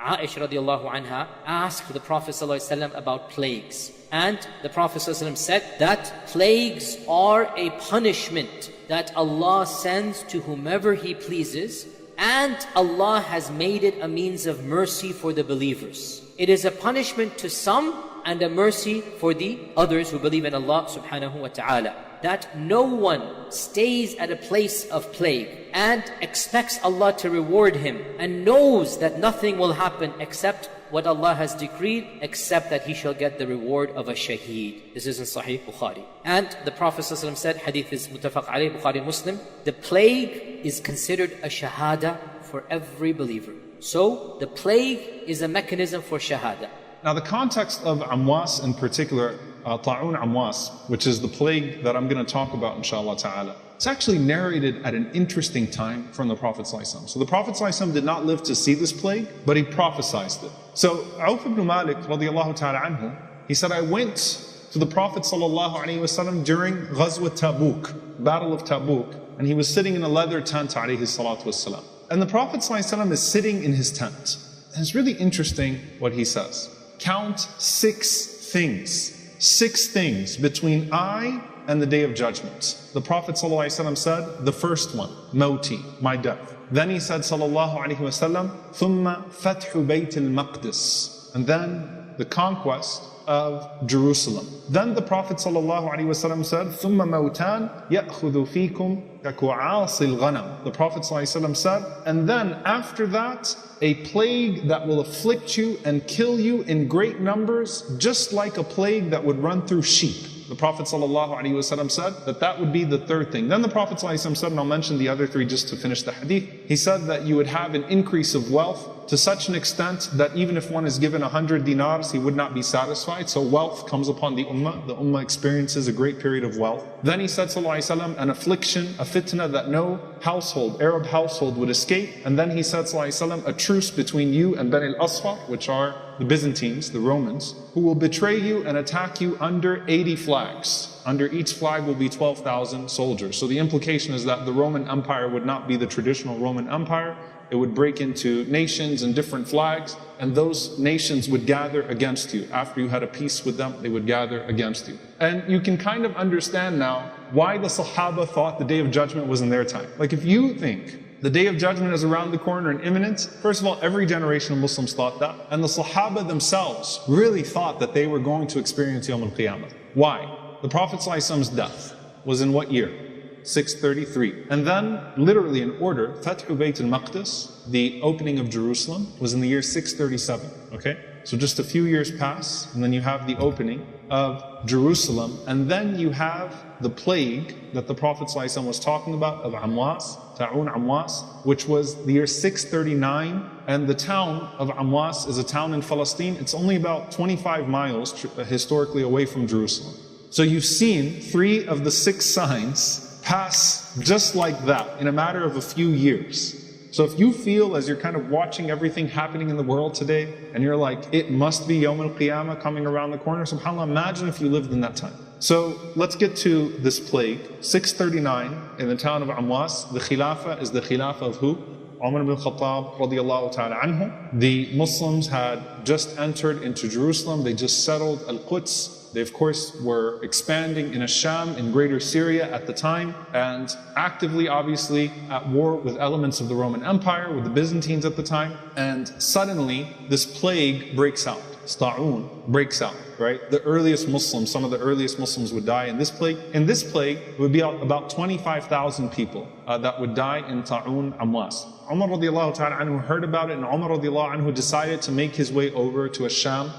Aisha radiallahu anha asked the Prophet ﷺ about plagues. And the Prophet ﷺ said that plagues are a punishment that Allah sends to whomever He pleases, and Allah has made it a means of mercy for the believers. It is a punishment to some and a mercy for the others who believe in Allah subhanahu wa ta'ala. That no one stays at a place of plague and expects Allah to reward him and knows that nothing will happen except what Allah has decreed, except that he shall get the reward of a shaheed. This is in Sahih Bukhari. And the Prophet ﷺ said, hadith is muttafaq alayh, Bukhari and Muslim, the plague is considered a shahada for every believer. So the plague is a mechanism for shahada. Now the context of Amwas in particular, Ta'un Amwas, which is the plague that I'm going to talk about inshallah ta'ala, it's actually narrated at an interesting time from the Prophet ﷺ. So the Prophet ﷺ did not live to see this plague, but he prophesied it. So Auf ibn Malik radiallahu ta'ala anhu, he said, I went to the Prophet ﷺ during Ghazwat Tabuk, Battle of Tabuk, and he was sitting in a leather tent alayhi salatu wasalam. And the Prophet ﷺ is sitting in his tent. And it's really interesting what he says. Count 6 things between I and the Day of Judgment. The Prophet ﷺ said, the first one, Mawti, my death. Then he said, sallallahu alayhi wa sallam, ثُمَّ فَتْحُ بَيْتِ الْمَقْدِسِ, and then the conquest of Jerusalem. Then the Prophet ﷺ said, ثُمَّ مَوْتَانْ يَأْخُذُ فِيكُمْ كَكُعَاصِ الْغَنَمِ. The Prophet ﷺ said, and then after that, a plague that will afflict you and kill you in great numbers, just like a plague that would run through sheep. The Prophet ﷺ said that would be the third thing. Then the Prophet ﷺ said, and I'll mention the other 3 just to finish the hadith, he said that you would have an increase of wealth to such an extent that even if one is given 100 dinars, he would not be satisfied. So wealth comes upon the ummah. The ummah experiences a great period of wealth. Then he said, ﷺ, an affliction, a fitna that no household, Arab household would escape. And then he said, ﷺ, a truce between you and Bani al-Asfar, which are the Byzantines, the Romans, who will betray you and attack you under 80 flags. Under each flag will be 12,000 soldiers. So the implication is that the Roman Empire would not be the traditional Roman Empire. It would break into nations and different flags, and those nations would gather against you. After you had a peace with them, they would gather against you. And you can kind of understand now why the Sahaba thought the Day of Judgment was in their time. Like if you think the Day of Judgment is around the corner and imminent, first of all, every generation of Muslims thought that. And the Sahaba themselves really thought that they were going to experience Yawm al-Qiyamah. Why? The Prophet ﷺ's death was in what year? 633. And then, literally in order, Fathu Bayt al-Maqdis, the opening of Jerusalem, was in the year 637. Okay? So just a few years pass, and then you have the opening of Jerusalem, and then you have the plague that the Prophet ﷺ was talking about of Amwas, Ta'un Amwas, which was the year 639, and the town of Amwas is a town in Palestine. It's only about 25 miles historically away from Jerusalem. So you've seen 3 of the 6 signs pass just like that in a matter of a few years. So if you feel as you're kind of watching everything happening in the world today, and you're like, it must be Yawm al-Qiyamah coming around the corner, subhanAllah, imagine if you lived in that time. So let's get to this plague. 639 in the town of Amwas, the Khilafah is the Khilafah of who? Umar ibn Khattab radiallahu ta'ala anhu. The Muslims had just entered into Jerusalem, they just settled Al-Quds. They of course were expanding in Asham, in greater Syria at the time, and actively obviously at war with elements of the Roman Empire, with the Byzantines at the time. And suddenly this plague breaks out. Ta'un breaks out, right? The earliest Muslims, some of the earliest Muslims would die in this plague. In this plague, it would be about 25,000 people that would die in Ta'un Amwas. Umar radiallahu ta'ala anhu heard about it, and Umar radiallahu anhu decided to make his way over to Asham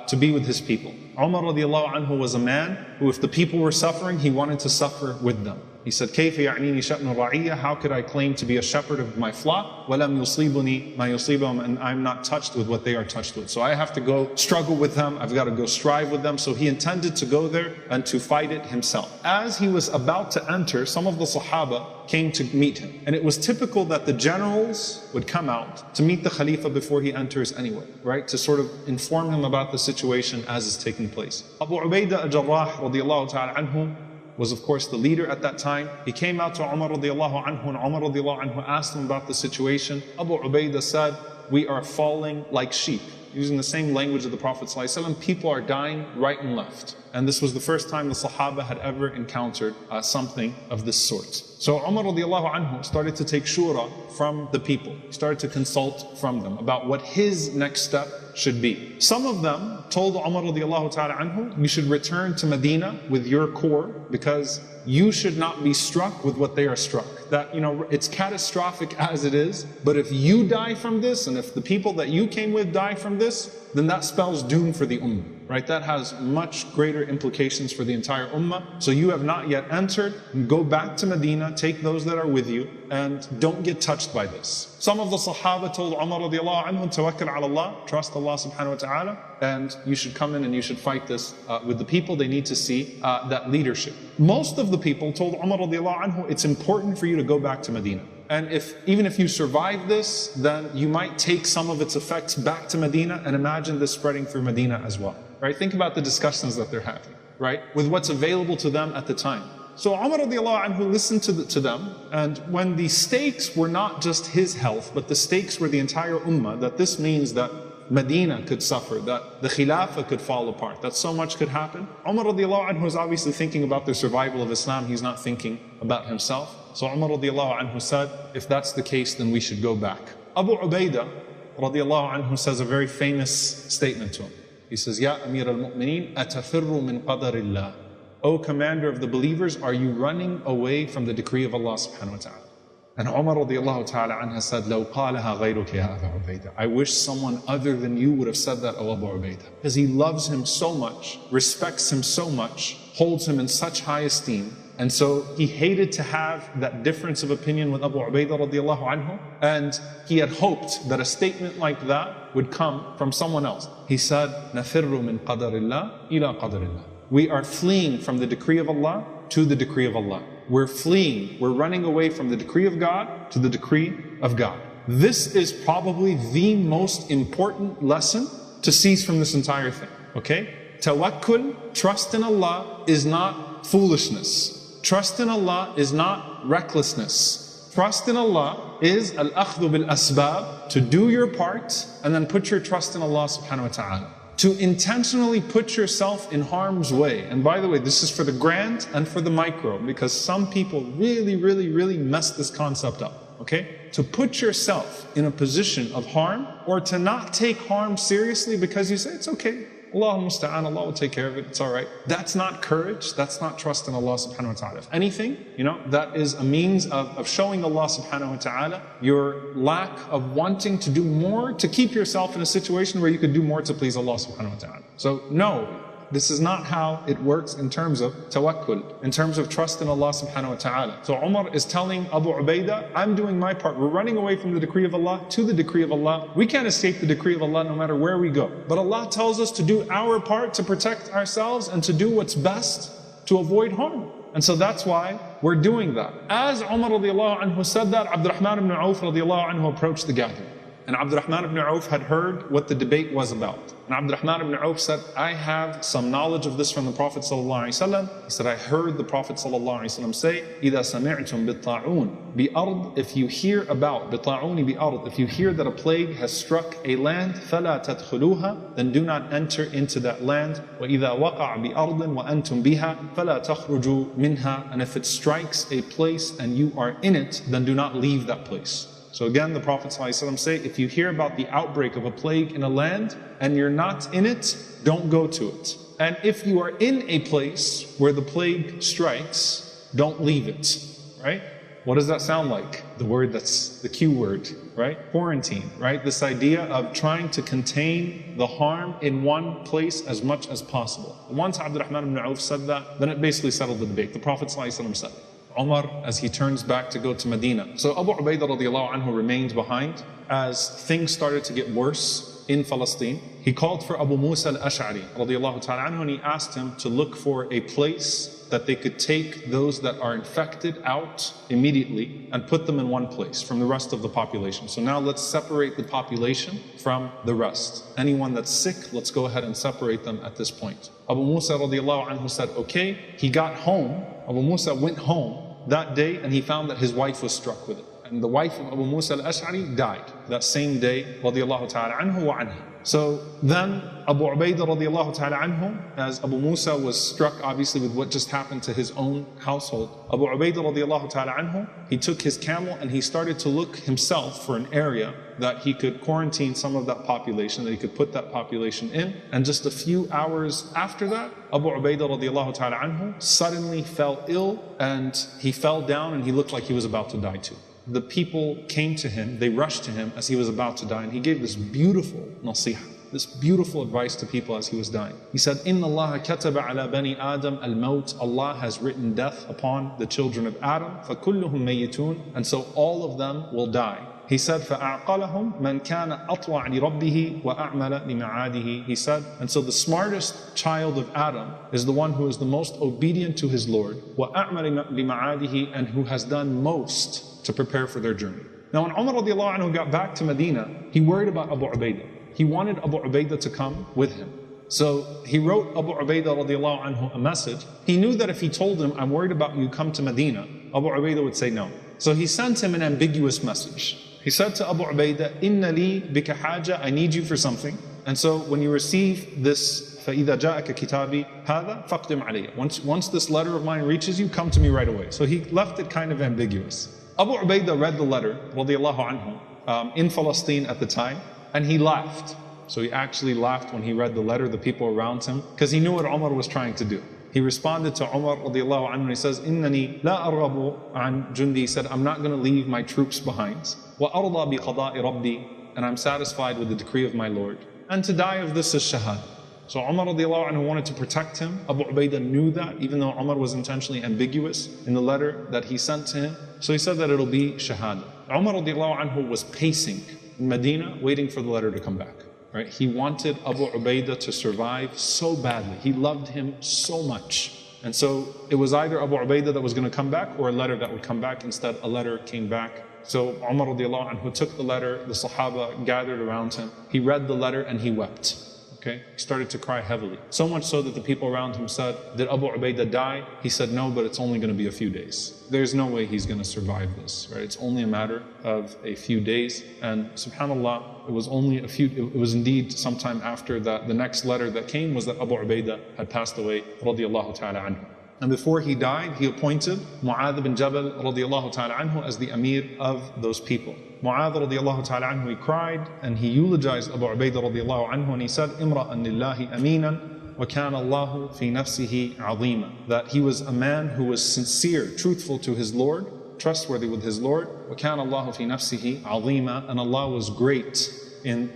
to be with his people. Umar radiallahu anhu was a man who, if the people were suffering, he wanted to suffer with them. He said, كَيْفَ يَعْنِينِي شَأْنُ الرَّعِيَّةِ, how could I claim to be a shepherd of my flock? وَلَمْ يُصِيبُنِي مَا يُصِيبُهُمْ, and I'm not touched with what they are touched with. So I have to go struggle with them, I've got to go strive with them. So he intended to go there and to fight it himself. As he was about to enter, some of the Sahaba came to meet him. And it was typical that the generals would come out to meet the Khalifa before he enters anyway, right? To sort of inform him about the situation as is taking place. Abu Ubaidah al-Jarrah radiallahu ta'ala anhu was of course the leader at that time. He came out to Umar radiallahu anhu, and Umar radiallahu anhu asked him about the situation. Abu Ubaidah said, we are falling like sheep. Using the same language of the Prophet ﷺ, people are dying right and left. And this was the first time the Sahaba had ever encountered something of this sort. So Umar radiallahu anhu started to take shura from the people. He started to consult from them about what his next step should be. Some of them told Umar radiallahu ta'ala anhu, you should return to Medina with your core because you should not be struck with what they are struck. That, it's catastrophic as it is, but if you die from this, and if the people that you came with die from this, then that spells doom for the ummah, right? That has much greater implications for the entire ummah. So you have not yet entered, go back to Medina, take those that are with you, and don't get touched by this. Some of the Sahaba told Umar radiallahu anhu, tawakkal ala Allah, trust Allah subhanahu wa ta'ala, and you should come in and you should fight this with the people. They need to see that leadership. Most of the people told Umar radiallahu anhu, it's important for you to go back to Medina. And even if you survive this, then you might take some of its effects back to Medina, and imagine this spreading through Medina as well. Right? Think about the discussions that they're having, right? With what's available to them at the time. So Umar radiallahu anhu listened to them, and when the stakes were not just his health, but the stakes were the entire ummah, that this means that Medina could suffer, that the Khilafah could fall apart, that so much could happen. Umar radiallahu anhu is obviously thinking about the survival of Islam, he's not thinking about himself. So Umar radiallahu anhu said, if that's the case, then we should go back. Abu Ubaidah radiallahu anhu says a very famous statement to him. He says, Ya Amir al-Mu'mineen, atafirru min qadarillah. O commander of the believers, are you running away from the decree of Allah subhanahu wa ta'ala? And Umar radiallahu ta'ala anha said, لَوْ قَالَهَا غَيْرُكَ يَا أَبَا عُبَيْدَةَ. I wish someone other than you would have said that, O Abu Ubaidah. Because he loves him so much, respects him so much, holds him in such high esteem. And so he hated to have that difference of opinion with Abu Ubaidah radiallahu anhu. And he had hoped that a statement like that would come from someone else. He said, نَفِرُّ مِنْ قَدَرِ اللَّهِ إِلَىٰ قَدَرِ اللَّهِ. We are fleeing from the decree of Allah to the decree of Allah. We're fleeing, we're running away from the decree of God to the decree of God. This is probably the most important lesson to seize from this entire thing, okay? Tawakkul, trust in Allah, is not foolishness. Trust in Allah is not recklessness. Trust in Allah is al-akhdhu bil-asbab, to do your part and then put your trust in Allah subhanahu wa ta'ala. To intentionally put yourself in harm's way. And by the way, this is for the grand and for the micro, because some people really mess this concept up, okay? To put yourself in a position of harm, or to not take harm seriously because you say, it's okay, Allah musta'an, Allah will take care of it, it's alright. That's not courage, that's not trust in Allah subhanahu wa ta'ala. If anything, that is a means of showing Allah subhanahu wa ta'ala your lack of wanting to do more, to keep yourself in a situation where you could do more to please Allah subhanahu wa ta'ala. So no, this is not how it works in terms of tawakkul, in terms of trust in Allah subhanahu wa ta'ala. So Umar is telling Abu Ubaidah, I'm doing my part. We're running away from the decree of Allah to the decree of Allah. We can't escape the decree of Allah no matter where we go. But Allah tells us to do our part to protect ourselves and to do what's best to avoid harm. And so that's why we're doing that. As Umar radiallahu anhu said that, Abdurrahman ibn Auf radiallahu anhu approached the gathering. And Abdurrahman ibn Auf had heard what the debate was about. And Abdurrahman ibn Auf said, I have some knowledge of this from the Prophet ﷺ. He said, I heard the Prophet ﷺ say, إِذَا سَمِعْتُم بِالطَّاعُونِ بِأَرْضٍ. If you hear about بِطَاعُونِ بِأَرْضٍ, if you hear that a plague has struck a land, فَلَا تَدْخُلُوهَا, then do not enter into that land. وَإِذَا وَقَعَ بِأَرْضٍ وَأَنْتُم بِهَا فَلَا تَخْرُجُوا مِنْهَا. And if it strikes a place and you are in it, then do not leave that place. So again, the Prophet ﷺ say, if you hear about the outbreak of a plague in a land and you're not in it, don't go to it. And if you are in a place where the plague strikes, don't leave it, right? What does that sound like? The word that's the Q word, right? Quarantine, right? This idea of trying to contain the harm in one place as much as possible. Once Abdurrahman ibn Auf said that, then it basically settled the debate. The Prophet ﷺ said it. Umar, as he turns back to go to Medina. So Abu Ubaidah radiallahu anhu remained behind as things started to get worse in Palestine. He called for Abu Musa al-Ash'ari radiallahu ta'ala anhu, and he asked him to look for a place that they could take those that are infected out immediately and put them in one place from the rest of the population. So now let's separate the population from the rest. Anyone that's sick, let's go ahead and separate them at this point. Abu Musa radiallahu anhu said, okay. He got home. Abu Musa went home that day and he found that his wife was struck with it. And the wife of Abu Musa al-Ash'ari died that same day, radiallahu ta'ala anhu wa anha. So then Abu Ubaidah radiallahu ta'ala anhu, as Abu Musa was struck obviously with what just happened to his own household, Abu Ubaidah radiallahu ta'ala anhu, he took his camel and he started to look himself for an area that he could quarantine some of that population, that he could put that population in. And just a few hours after that, Abu Ubaidah radiallahu ta'ala anhu suddenly fell ill, and he fell down and he looked like he was about to die too. The people came to him, they rushed to him as he was about to die, and he gave this beautiful nasiha, this beautiful advice to people as he was dying. He said, "Inna Allah kataba ala bani Adam al-maut." Allah has written death upon the children of Adam. فَكُلُّهُم مَيِّتُونَ. And so all of them will die. He said, فَأَعْقَلَهُمْ مَنْ كَانَ أَطْوَعْ لِرَبِّهِ وَأَعْمَلَ لِمَعَادِهِ. He said, and so the smartest child of Adam is the one who is the most obedient to his Lord, وَأَعْمَلَ لِمَعَادِهِ, and who has done most to prepare for their journey. Now when Umar radiallahu anhu got back to Medina, he worried about Abu Ubaidah. He wanted Abu Ubaidah to come with him. So he wrote Abu Ubaidah radiallahu anhu a message. He knew that if he told him, "I'm worried about you, come to Medina," Abu Ubaidah would say no. So he sent him an ambiguous message. He said to Abu Ubaidah, "Inna li bika haja," I need you for something. And so when you receive this, فَإِذَا جَاءَكَ كِتَابِي هَذَا فَاقْدِمْ عَلَيَّ. Once this letter of mine reaches you, come to me right away. So he left it kind of ambiguous. Abu Ubaidah read the letter, radiallahu anhu, in Palestine at the time, and he laughed. So he actually laughed when he read the letter, the people around him, because he knew what Umar was trying to do. He responded to Umar radiallahu anhu, he says, "Innani la arghabu an jundi." He said, "I'm not going to leave my troops behind. Wa arda bi qada'i rabbi," and I'm satisfied with the decree of my Lord. And to die of this is shahad. So Umar radiallahu anhu wanted to protect him. Abu Ubaidah knew that, even though Umar was intentionally ambiguous in the letter that he sent to him. So he said that it'll be shahada. Umar radiallahu anhu was pacing in Medina, waiting for the letter to come back. Right? He wanted Abu Ubaidah to survive so badly. He loved him so much. And so it was either Abu Ubaidah that was going to come back or a letter that would come back. Instead, a letter came back. So Umar radiallahu anhu took the letter, the Sahaba gathered around him. He read the letter and he wept. Okay? He started to cry heavily. So much so that the people around him said, "Did Abu Ubaidah die?" He said, "No, but it's only going to be a few days. There's no way he's going to survive this." Right? It's only a matter of a few days. And subhanAllah, it was indeed sometime after that, the next letter that came was that Abu Ubaidah had passed away, radiallahu ta'ala anhu. And before he died, he appointed Mu'adh bin Jabal radiallahu ta'ala anhu as the Amir of those people. Mu'adh radiallahu ta'ala anhu, he cried and he eulogized Abu Ubaidah radiallahu anhu, and he said, "Imra'an lillahi aminan wa kana Allahu fi nafsihi azima." That he was a man who was sincere, truthful to his Lord, trustworthy with his Lord. Wa kana Allahu fi nafsihi azima, and Allah was great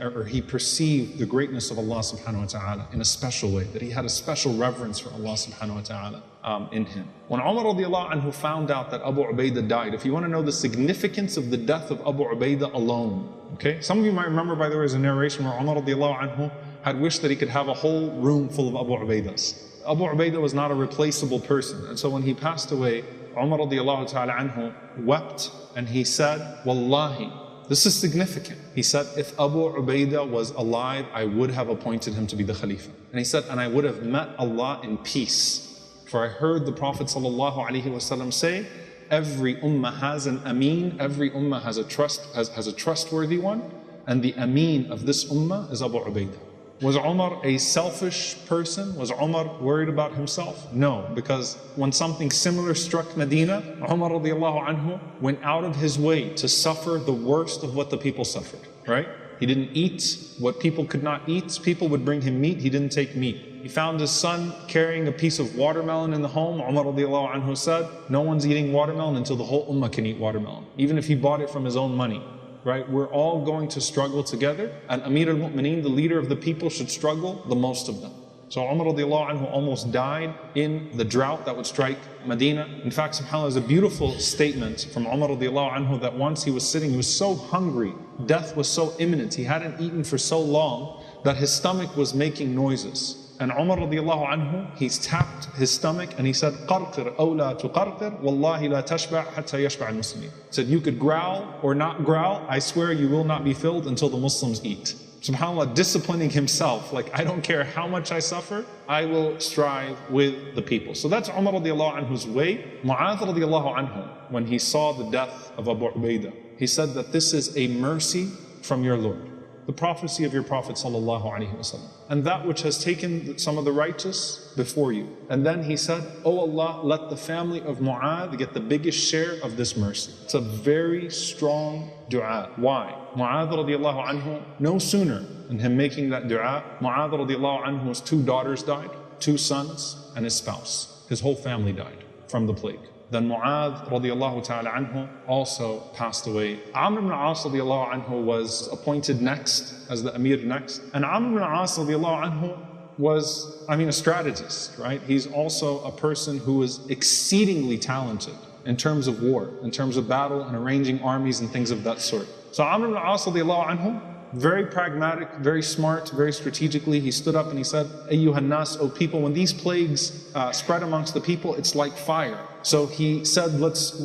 or he perceived the greatness of Allah subhanahu wa ta'ala in a special way, that he had a special reverence for Allah subhanahu wa ta'ala in him. When Umar radiallahu anhu found out that Abu Ubaidah died, if you want to know the significance of the death of Abu Ubaidah alone, okay? Some of you might remember, by the way, there's a narration where Umar radiallahu anhu had wished that he could have a whole room full of Abu Ubaidahs. Abu Ubaidah was not a replaceable person, and so when he passed away, Umar radiallahu ta'ala anhu wept and he said, "Wallahi," this is significant. He said, "If Abu Ubaidah was alive, I would have appointed him to be the Khalifa." And he said, "And I would have met Allah in peace. For I heard the Prophet ﷺ say, every ummah has an ameen, every ummah has a trustworthy one, and the ameen of this ummah is Abu Ubaidah." Was Umar a selfish person? Was Umar worried about himself? No, because when something similar struck Medina, Umar radiallahu anhu went out of his way to suffer the worst of what the people suffered, right? He didn't eat what people could not eat. People would bring him meat, he didn't take meat. He found his son carrying a piece of watermelon in the home. Umar radiallahu anhu said, "No one's eating watermelon until the whole ummah can eat watermelon, even if he bought it from his own money." Right? We're all going to struggle together, and Amir al-Mu'mineen, the leader of the people, should struggle the most of them. So Umar radiallahu anhu almost died in the drought that would strike Medina. In fact, subhanAllah, there's a beautiful statement from Umar radiallahu anhu that once he was sitting, he was so hungry, death was so imminent, he hadn't eaten for so long that his stomach was making noises. And Umar radiallahu anhu, he's tapped his stomach and he said, "Qarqir aw la tuqarqir, wallahi la tashba' hatta yashba' al-Muslimin." He said, "You could growl or not growl, I swear you will not be filled until the Muslims eat." SubhanAllah, disciplining himself, like, I don't care how much I suffer, I will strive with the people. So that's Umar radiallahu anhu's way. Mu'adh radiallahu anhu, when he saw the death of Abu Ubaidah, he said that this is a mercy from your Lord, the prophecy of your Prophet sallallahu alaihi wasallam, and that which has taken some of the righteous before you. And then he said, "Oh Allah, let the family of Mu'adh get the biggest share of this mercy." It's a very strong dua. Why? Mu'adh radiallahu anhu, no sooner in him making that dua, Mu'adh radiallahu anhu's 2 daughters died, 2 sons, and his spouse. His whole family died from the plague. Then Mu'adh radiallahu ta'ala anhu also passed away. Amr ibn As radiallahu anhu was appointed next as the Amir next. And Amr ibn As radiallahu anhu was, a strategist, right? He's also a person who was exceedingly talented in terms of war, in terms of battle and arranging armies and things of that sort. So Amr ibn As radiallahu anhu, very pragmatic, very smart, very strategically, he stood up and he said, "Ayyuhan nas, O people, when these plagues spread amongst the people, it's like fire." So he said,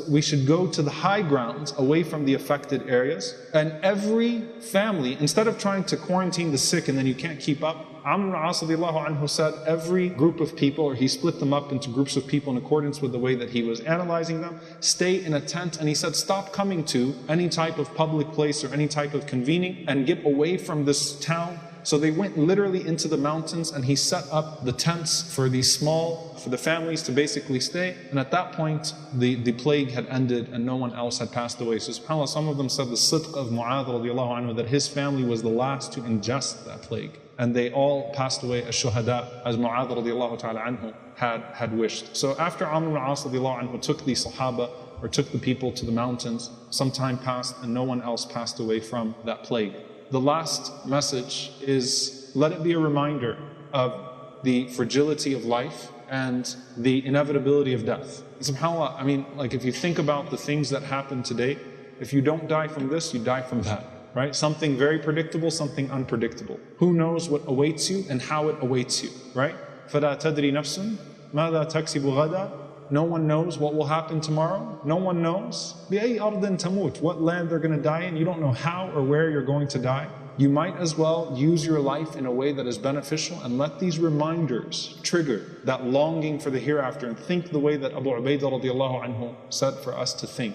we should go to the high grounds away from the affected areas. And every family, instead of trying to quarantine the sick and then you can't keep up, Amr ibn As radiallahu anhu said every group of people, or he split them up into groups of people in accordance with the way that he was analyzing them, stay in a tent, and he said stop coming to any type of public place or any type of convening and get away from this town. So they went literally into the mountains, and he set up the tents for the families to basically stay. And at that point, the plague had ended and no one else had passed away. So subhanAllah, some of them said the sidq of Mu'adh radiallahu anhu, that his family was the last to ingest that plague. And they all passed away as shuhada, as Mu'adh radiallahu ta'ala anhu had wished. So after Amr ibn As radiallahu anhu took the Sahaba, or took the people to the mountains, some time passed and no one else passed away from that plague. The last message is, let it be a reminder of the fragility of life and the inevitability of death. SubhanAllah, if you think about the things that happen today, if you don't die from this, you die from that, right? Something very predictable, something unpredictable. Who knows what awaits you and how it awaits you, right? فَلَا تَدْرِي نَفْسٌ مَاذَا تَكْسِبُ غَدًا. No one knows what will happen tomorrow. No one knows. بِأَيِّ أَرْضٍ تَمُوتُ. What land they're going to die in. You don't know how or where you're going to die. You might as well use your life in a way that is beneficial and let these reminders trigger that longing for the hereafter, and think the way that Abu Ubaidah radiallahu anhu said for us to think.